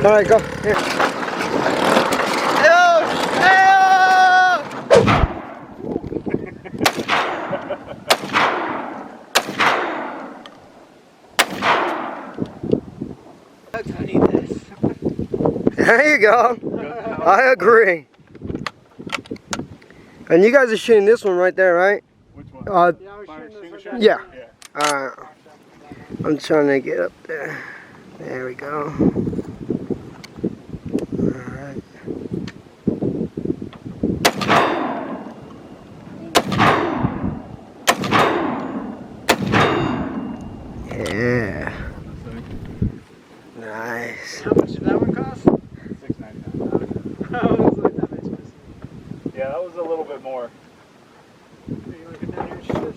Alright, go. Here. I need this. There you go. I agree. And you guys are shooting this one right there, right? Which one? Yeah, we're shooting this one. Yeah. I'm trying to get up there. There we go. Alright. Yeah. Nice. How much did that one cost? $6.99. Yeah, that was a little bit more. You looking down here? Shoot this.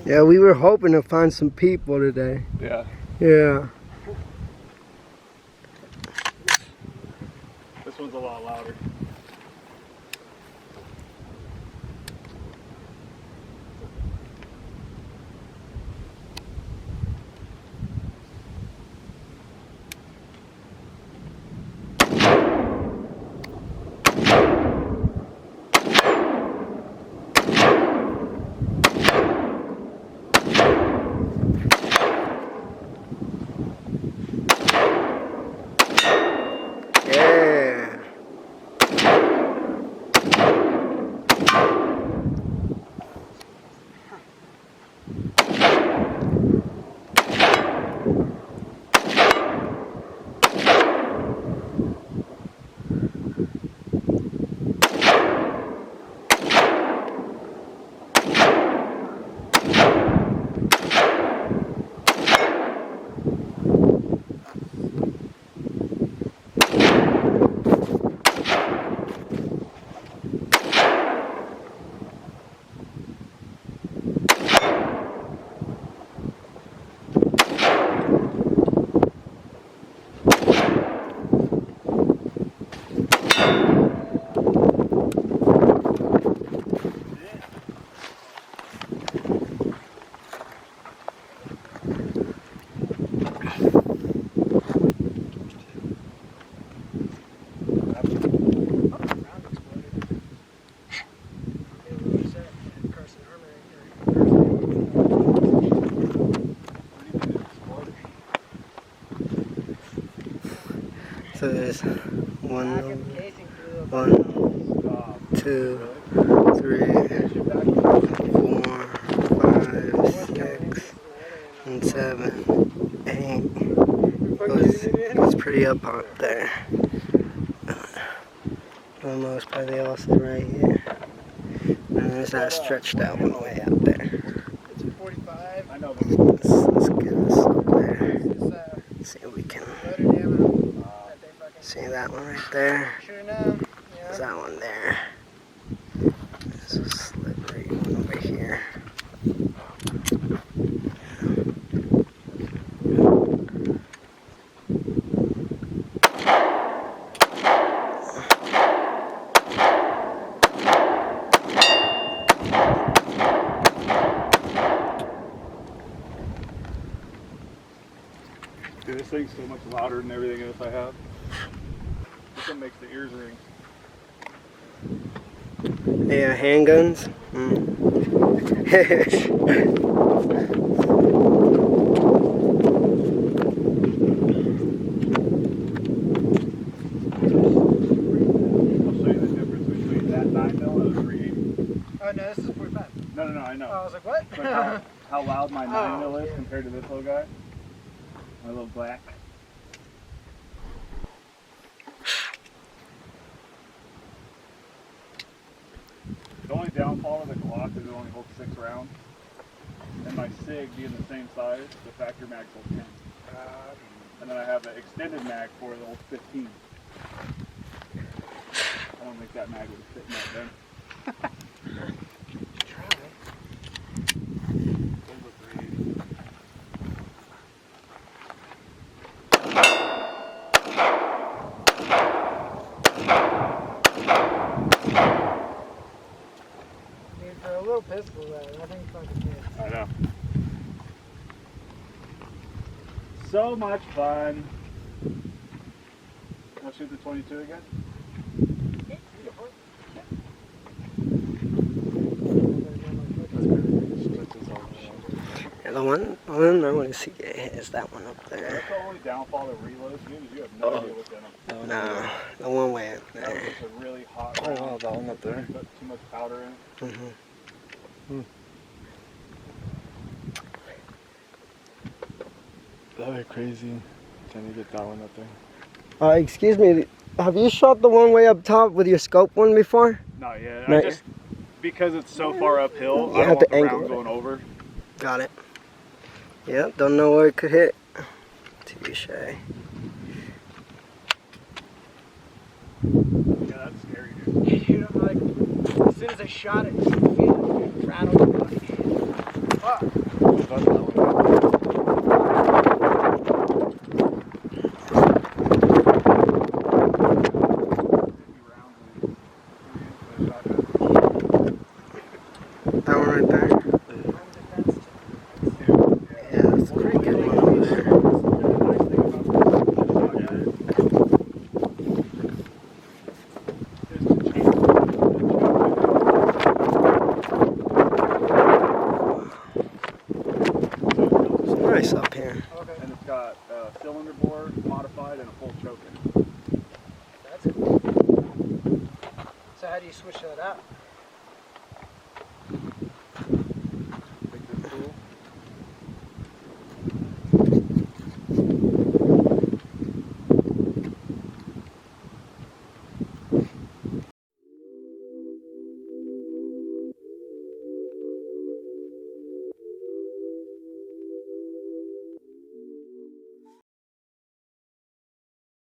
Yeah, we were hoping to find some people today. Yeah. Yeah. This one's a lot louder. Yeah. So there's 1, 2, 3, 4, 5, 6, and 7, 8. It was pretty up there. Almost by the offset right here. And there's that stretched out one way out there. It's a 45. I know. Let's get us up there. See if we can see that one right there. There's that one there. There's a slippery one over here. Dude, this thing's so much louder than everything else I have. This one makes the ears ring. Yeah, handguns. I'll show you the difference between that 9mm and a 380. Oh, no, this is a 45. No, I know. Oh, I was like, what? Like how loud my 9mm is yeah. compared to this little guy. My little black. The only downfall of the Glock is it only holds 6 rounds. And my SIG being the same size, the factory mag holds 10. And then I have an extended mag for the old 15. I don't think that mag would fit in that then. mean, for a little pistol, I think it's fucking good. I know. So much fun. I'll shoot the 22 again. And the one I want to see is that one up there. That's the only downfall of reloads. You have no idea what's in them. No, the one way up That was there. just a really hot Oh round. wow, that one up there. Put too much powder in it. That'd be crazy. Trying to get that one up there. Excuse me, have you shot the one way up top with your scope one before? Not yet. Not I just, because it's so far uphill, You I don't have want to the angle round it. going over. Got it. Yep, don't know where it could hit. Touche. Yeah, that's scary, dude. You know, like, as soon as I shot it, you feel it rattle your body. Fuck. That one.